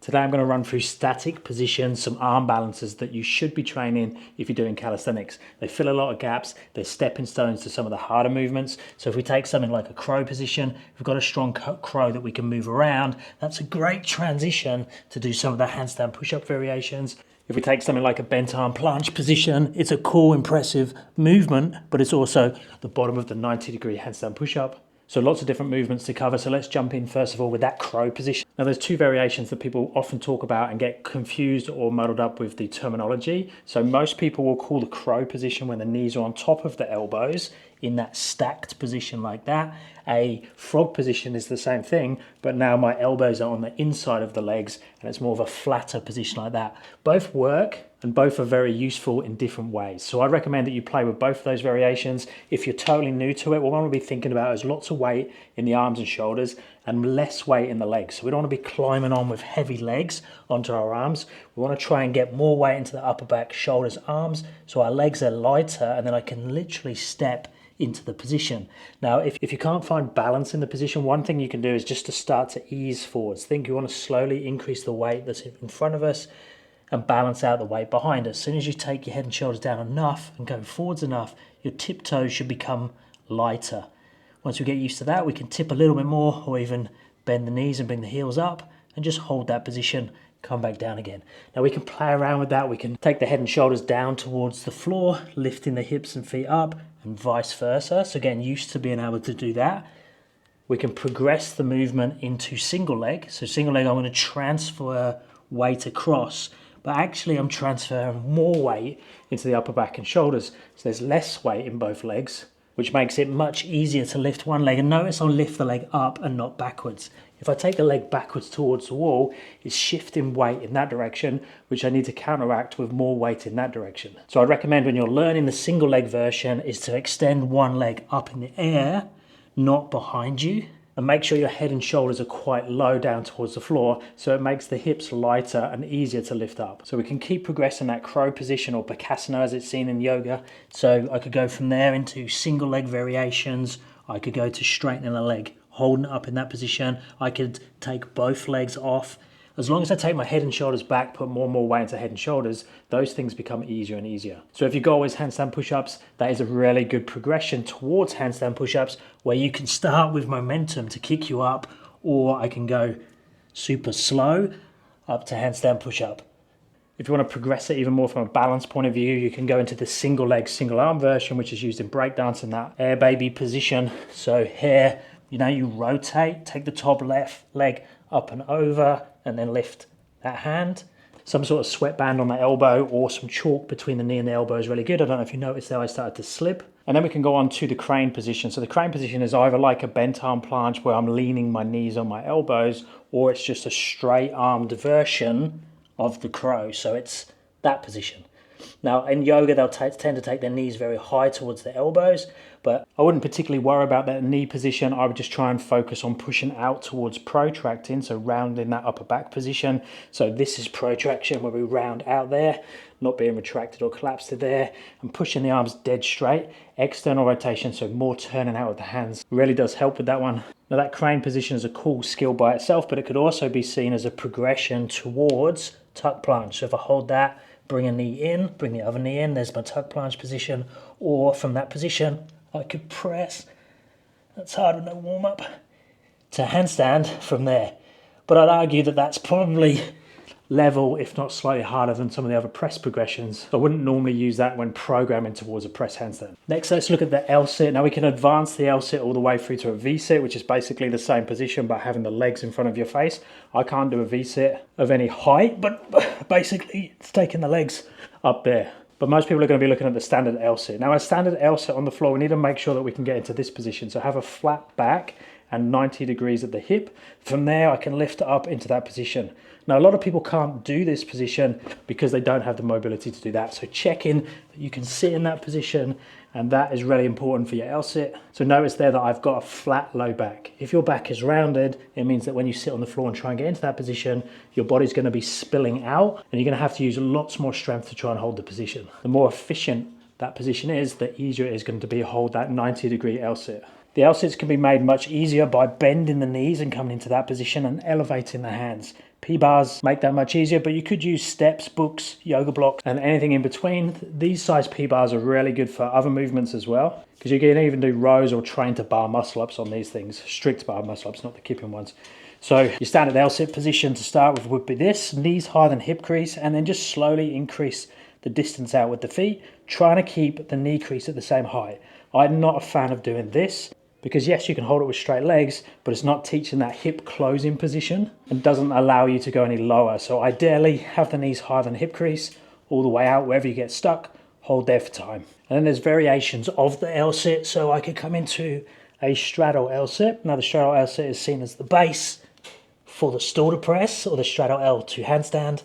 Today I'm going to run through static positions, some arm balances that you should be training if you're doing calisthenics. They fill a lot of gaps, they're stepping stones to some of the harder movements. So if we take something like a crow position, we've got a strong crow that we can move around. That's a great transition to do some of the handstand push-up variations. If we take something like a bent arm planche position, it's a cool, impressive movement, but it's also the bottom of the 90-degree handstand push-up. So lots of different movements to cover. So let's jump in first of all with that crow position. Now there's two variations that people often talk about and get confused or muddled up with the terminology. So most people will call the crow position when the knees are on top of the elbows in that stacked position like that. A frog position is the same thing, but now my elbows are on the inside of the legs and it's more of a flatter position like that. Both work and both are very useful in different ways. So I recommend that you play with both of those variations. If you're totally new to it, what I want to be thinking about is lots of weight in the arms and shoulders and less weight in the legs. So we don't want to be climbing on with heavy legs onto our arms. We want to try and get more weight into the upper back, shoulders, arms, so our legs are lighter and then I can literally step into the position. Now, if you can't find balance in the position, one thing you can do is just to start to ease forwards. Think you want to slowly increase the weight that's in front of us and balance out the weight behind us. As soon as you take your head and shoulders down enough and go forwards enough, your tiptoes should become lighter. Once we get used to that, we can tip a little bit more or even bend the knees and bring the heels up and just hold that position, come back down again. Now we can play around with that. We can take the head and shoulders down towards the floor, lifting the hips and feet up and vice versa. So getting used to being able to do that. We can progress the movement into single leg. So single leg, I'm going to transfer weight across, but actually I'm transferring more weight into the upper back and shoulders. So there's less weight in both legs, which makes it much easier to lift one leg. And notice I'll lift the leg up and not backwards. If I take the leg backwards towards the wall, it's shifting weight in that direction, which I need to counteract with more weight in that direction. So I recommend when you're learning the single leg version is to extend one leg up in the air, not behind you. And make sure your head and shoulders are quite low down towards the floor so it makes the hips lighter and easier to lift up. So we can keep progressing that crow position or Bakasana as it's seen in yoga. So I could go from there into single leg variations. I could go to straightening the leg, holding it up in that position. I could take both legs off. As long as I take my head and shoulders back, put more and more weight into head and shoulders, those things become easier and easier. So if your goal is handstand push-ups, that is a really good progression towards handstand push-ups where you can start with momentum to kick you up, or I can go super slow up to handstand push-up. If you want to progress it even more from a balance point of view, you can go into the single leg, single arm version, which is used in breakdance in that air baby position. So here, you rotate, take the top left leg up and over, and then lift that hand. Some sort of sweatband on the elbow or some chalk between the knee and the elbow is really good. I don't know if you noticed there I started to slip. And then we can go on to the crane position. So the crane position is either like a bent arm planche where I'm leaning my knees on my elbows, or it's just a straight armed version of the crow. So it's that position. Now in yoga, they'll tend to take their knees very high towards the elbows, but I wouldn't particularly worry about that knee position. I would just try and focus on pushing out towards protracting, so rounding that upper back position. So this is protraction where we round out there, not being retracted or collapsed to there, and pushing the arms dead straight. External rotation, so more turning out with the hands, really does help with that one. Now that crane position is a cool skill by itself, but it could also be seen as a progression towards tuck planche. So if I hold that, bring a knee in, bring the other knee in, there's my tuck planche position, or from that position, I could press, that's hard with no warm up, to handstand from there. But I'd argue that that's probably level, if not slightly harder than some of the other press progressions. I wouldn't normally use that when programming towards a press handstand. Next, let's look at the L-sit. Now we can advance the L-sit all the way through to a V-sit, which is basically the same position, but having the legs in front of your face. I can't do a V-sit of any height, but basically it's taking the legs up there. But most people are going to be looking at the standard L-sit. Now a standard L-sit on the floor, we need to make sure that we can get into this position. So have a flat back and 90 degrees at the hip. From there, I can lift up into that position. Now, a lot of people can't do this position because they don't have the mobility to do that. So check in that you can sit in that position, and that is really important for your L-sit. So notice there that I've got a flat low back. If your back is rounded, it means that when you sit on the floor and try and get into that position, your body's going to be spilling out, and you're going to have to use lots more strength to try and hold the position. The more efficient that position is, the easier it is going to be to hold that 90-degree L-sit. The L-sits can be made much easier by bending the knees and coming into that position and elevating the hands. P-bars make that much easier, but you could use steps, books, yoga blocks, and anything in between. These size P-bars are really good for other movements as well, because you can even do rows or train to bar muscle ups on these things, strict bar muscle ups, not the kipping ones. So your standard L-sit position to start with would be this, knees higher than hip crease, and then just slowly increase the distance out with the feet, trying to keep the knee crease at the same height. I'm not a fan of doing this, because yes, you can hold it with straight legs, but it's not teaching that hip closing position and doesn't allow you to go any lower. So ideally, have the knees higher than hip crease, all the way out, wherever you get stuck, hold there for time. And then there's variations of the L-sit, so I could come into a straddle L-sit. Now the straddle L-sit is seen as the base for the STALDER press or the straddle L2 handstand.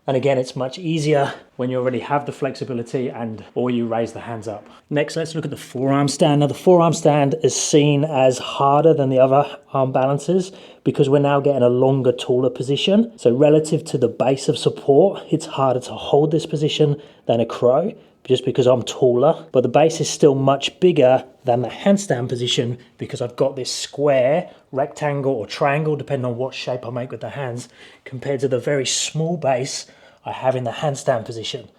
And again, it's much easier when you already have the flexibility or you raise the hands up. Next, let's look at the forearm stand. Now the forearm stand is seen as harder than the other arm balances because we're now getting a longer, taller position. So relative to the base of support, it's harder to hold this position than a crow, just because I'm taller, but the base is still much bigger than the handstand position because I've got this square, rectangle or triangle, depending on what shape I make with the hands, compared to the very small base I have in the handstand position.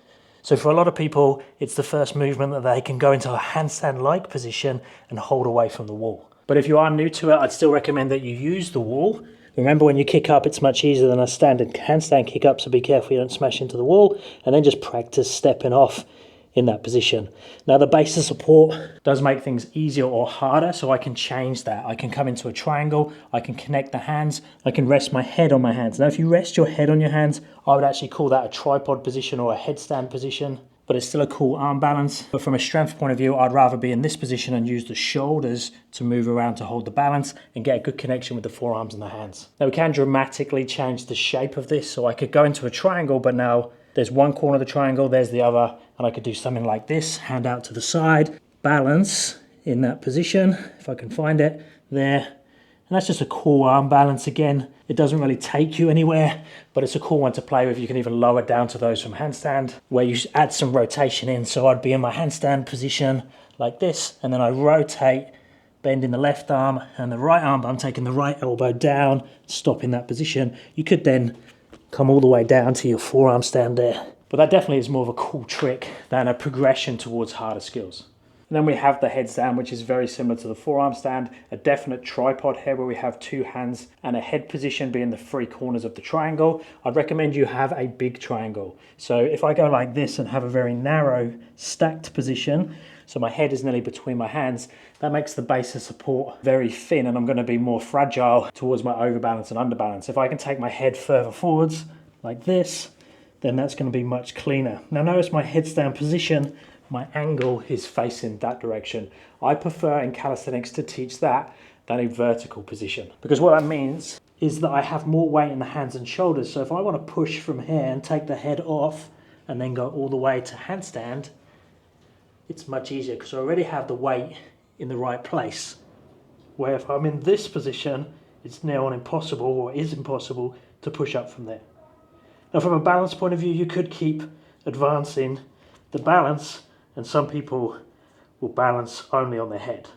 So for a lot of people, it's the first movement that they can go into a handstand-like position and hold away from the wall. But if you are new to it, I'd still recommend that you use the wall. Remember, when you kick up, it's much easier than a standard handstand kick up, so be careful you don't smash into the wall, and then just practice stepping off in that position. Now the base of support does make things easier or harder, so I can change that. I can come into a triangle, I can connect the hands, I can rest my head on my hands. Now if you rest your head on your hands, I would actually call that a tripod position or a headstand position, but it's still a cool arm balance. But from a strength point of view, I'd rather be in this position and use the shoulders to move around to hold the balance and get a good connection with the forearms and the hands. Now we can dramatically change the shape of this, so I could go into a triangle, but now there's one corner of the triangle, there's the other, and I could do something like this, hand out to the side, balance in that position, if I can find it, there. And that's just a cool arm balance. Again, it doesn't really take you anywhere, but it's a cool one to play with. You can even lower down to those from handstand, where you add some rotation in. So I'd be in my handstand position like this, and then I rotate, bending the left arm and the right arm, but I'm taking the right elbow down, stop in that position. You could then come all the way down to your forearm stand there. But that definitely is more of a cool trick than a progression towards harder skills. And then we have the headstand, which is very similar to the forearm stand, a definite tripod head where we have two hands and a head position being the three corners of the triangle. I'd recommend you have a big triangle. So if I go like this and have a very narrow stacked position, so my head is nearly between my hands, that makes the base of support very thin, and I'm going to be more fragile towards my overbalance and underbalance. If I can take my head further forwards like this, then that's going to be much cleaner. Now notice my headstand position, my angle is facing that direction. I prefer in calisthenics to teach that than a vertical position, because what that means is that I have more weight in the hands and shoulders. So if I want to push from here and take the head off and then go all the way to handstand, it's much easier because I already have the weight in the right place. Where if I'm in this position, it's near on impossible, or is impossible, to push up from there. Now from a balance point of view, you could keep advancing the balance, and some people will balance only on their head.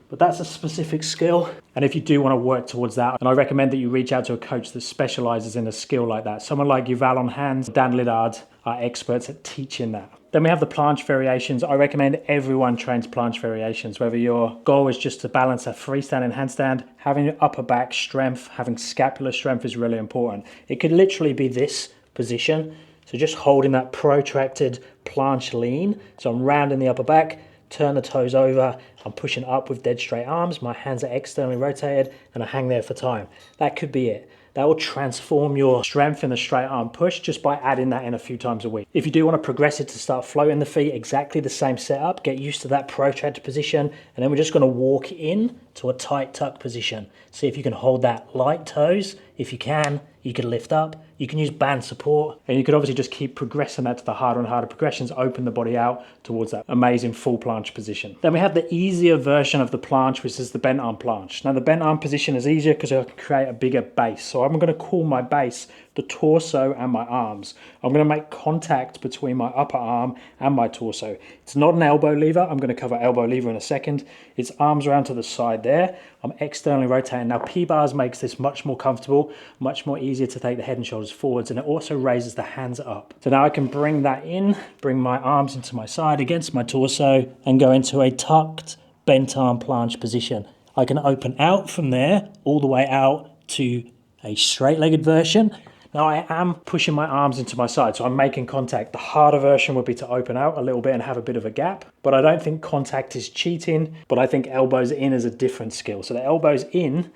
But that's a specific skill, and if you do want to work towards that, and I recommend that you reach out to a coach that specializes in a skill like that. Someone like Yuval on hands, Dan Liddard are experts at teaching that. Then we have the planche variations. I recommend everyone trains planche variations, whether your goal is just to balance a freestanding handstand, having your upper back strength, having scapular strength is really important. It could literally be this position, so just holding that protracted planche lean. So I'm rounding the upper back, turn the toes over, I'm pushing up with dead straight arms, my hands are externally rotated, and I hang there for time. That could be it. That will transform your strength in the straight arm push just by adding that in a few times a week. If you do want to progress it to start floating the feet, exactly the same setup, get used to that protracted position, and then we're just going to walk in to a tight tuck position. See if you can hold that light toes. If you can lift up. You can use band support, and you could obviously just keep progressing that to the harder and harder progressions, open the body out towards that amazing full planche position. Then we have the easier version of the planche, which is the bent arm planche. Now the bent arm position is easier because I can create a bigger base. So I'm going to call my base the torso and my arms. I'm going to make contact between my upper arm and my torso. It's not an elbow lever. I'm going to cover elbow lever in a second. It's arms around to the side there. I'm externally rotating. Now P-bars makes this much more comfortable, much more easier to take the head and shoulders forwards, and it also raises the hands up. So now I can bring that in, bring my arms into my side against my torso and go into a tucked bent arm planche position. I can open out from there all the way out to a straight-legged version. Now I am pushing my arms into my side, so I'm making contact. The harder version would be to open out a little bit and have a bit of a gap, but I don't think contact is cheating, but I think elbows in is a different skill. So the elbows in,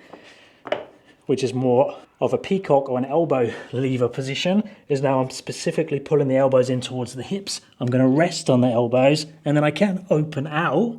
which is more of a peacock or an elbow lever position, is now I'm specifically pulling the elbows in towards the hips. I'm going to rest on the elbows, and then I can open out,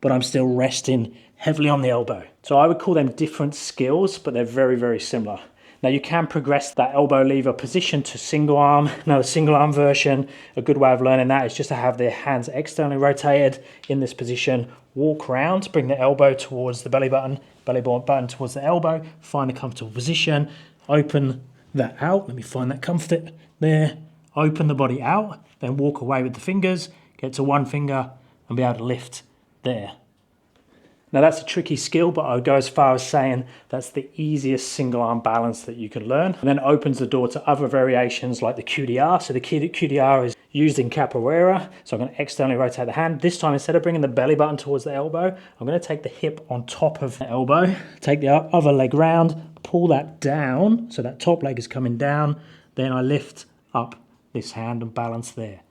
but I'm still resting heavily on the elbow. So I would call them different skills, but they're very, very similar. Now you can progress that elbow lever position to single arm. Now the single arm version, a good way of learning that is just to have the hands externally rotated in this position, walk around, bring the elbow towards the belly button towards the elbow, find a comfortable position, open that out. Let me find that comfort there. Open the body out, then walk away with the fingers, get to one finger and be able to lift there. Now that's a tricky skill, but I would go as far as saying that's the easiest single arm balance that you can learn, and then opens the door to other variations like the QDR. So the QDR is used in capoeira. So I'm going to externally rotate the hand. This time, instead of bringing the belly button towards the elbow, I'm going to take the hip on top of the elbow, take the other leg round, pull that down. So that top leg is coming down. Then I lift up this hand and balance there.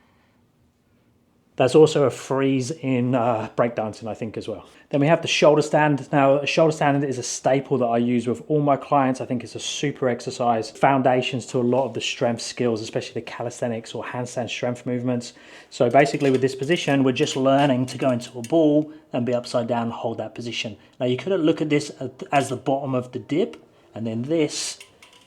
That's also a freeze in breakdancing, I think, as well. Then we have the shoulder stand. Now, a shoulder stand is a staple that I use with all my clients. I think it's a super exercise, foundations to a lot of the strength skills, especially the calisthenics or handstand strength movements. So basically with this position, we're just learning to go into a ball and be upside down and hold that position. Now, you could look at this as the bottom of the dip, and then this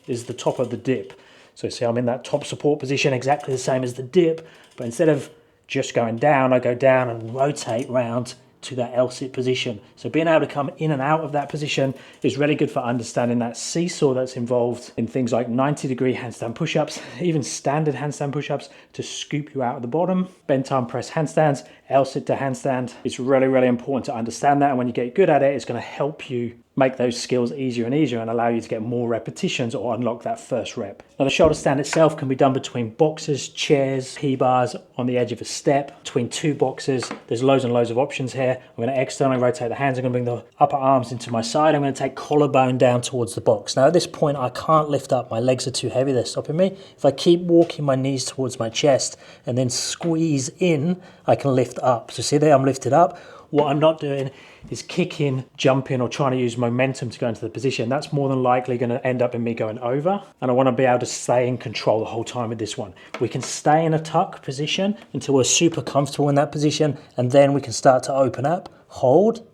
is the top of the dip. So see, I'm in that top support position, exactly the same as the dip, but instead of just going down, I go down and rotate round to that L-sit position. So being able to come in and out of that position is really good for understanding that seesaw that's involved in things like 90-degree handstand push-ups, even standard handstand push-ups to scoop you out of the bottom, bent arm press handstands, L-sit to handstand. It's really, really important to understand that, and when you get good at it, it's going to help you make those skills easier and easier and allow you to get more repetitions or unlock that first rep. Now the shoulder stand itself can be done between boxes, chairs, P-bars, on the edge of a step, between two boxes. There's loads and loads of options here. I'm going to externally rotate the hands. I'm going to bring the upper arms into my side. I'm going to take collarbone down towards the box. Now at this point I can't lift up. My legs are too heavy. They're stopping me. If I keep walking my knees towards my chest and then squeeze in, I can lift up. So see there, I'm lifted up. What I'm not doing is kicking, jumping, or trying to use momentum to go into the position. That's more than likely going to end up in me going over. And I want to be able to stay in control the whole time with this one. We can stay in a tuck position until we're super comfortable in that position. And then we can start to open up, hold,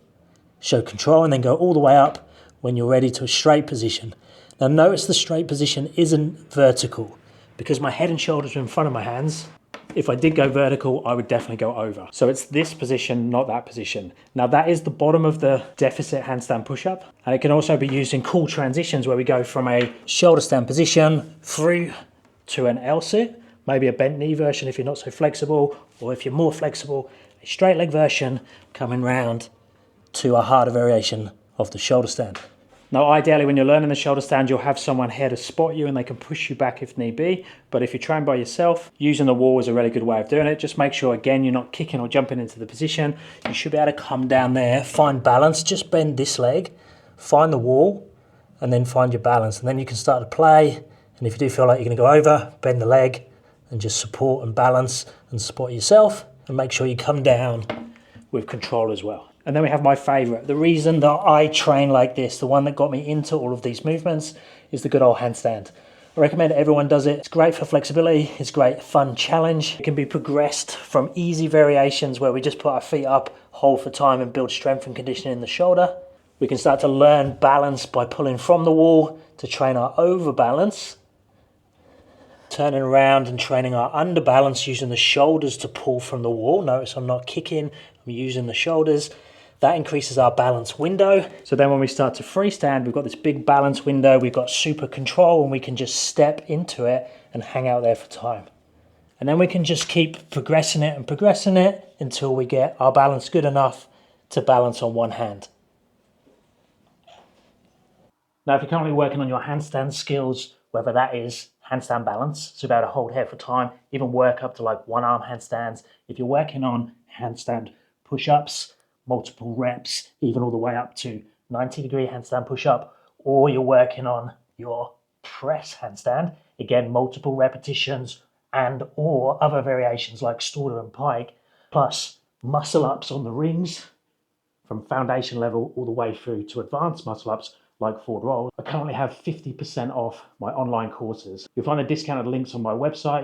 show control, and then go all the way up when you're ready to a straight position. Now notice the straight position isn't vertical because my head and shoulders are in front of my hands. If I did go vertical, I would definitely go over. So it's this position, not that position. Now that is the bottom of the deficit handstand push-up. And it can also be used in cool transitions where we go from a shoulder stand position through to an L-sit, maybe a bent knee version if you're not so flexible, or if you're more flexible, a straight leg version coming round to a harder variation of the shoulder stand. Now, ideally, when you're learning the shoulder stand, you'll have someone here to spot you and they can push you back if need be. But if you train by yourself, using the wall is a really good way of doing it. Just make sure, again, you're not kicking or jumping into the position. You should be able to come down there, find balance, just bend this leg, find the wall, and then find your balance. And then you can start to play. And if you do feel like you're going to go over, bend the leg and just support and balance and spot yourself. And make sure you come down with control as well. And then we have my favorite. The reason that I train like this, the one that got me into all of these movements, is the good old handstand. I recommend everyone does it. It's great for flexibility. It's great fun challenge. It can be progressed from easy variations where we just put our feet up, hold for time and build strength and conditioning in the shoulder. We can start to learn balance by pulling from the wall to train our overbalance. Turning around and training our underbalance using the shoulders to pull from the wall. Notice I'm not kicking, I'm using the shoulders. That increases our balance window. So then when we start to freestand, we've got this big balance window, we've got super control, and we can just step into it and hang out there for time. And then we can just keep progressing it and progressing it until we get our balance good enough to balance on one hand. Now, if you're currently working on your handstand skills, whether that is handstand balance, so be able to hold here for time, even work up to like one arm handstands. If you're working on handstand push-ups, multiple reps, even all the way up to 90-degree handstand push-up, or you're working on your press handstand, again, multiple repetitions and or other variations like STALDER and PIKE, plus muscle ups on the rings from foundation level all the way through to advanced muscle ups like forward roll. I currently have 50% off my online courses. You'll find the discounted links on my website.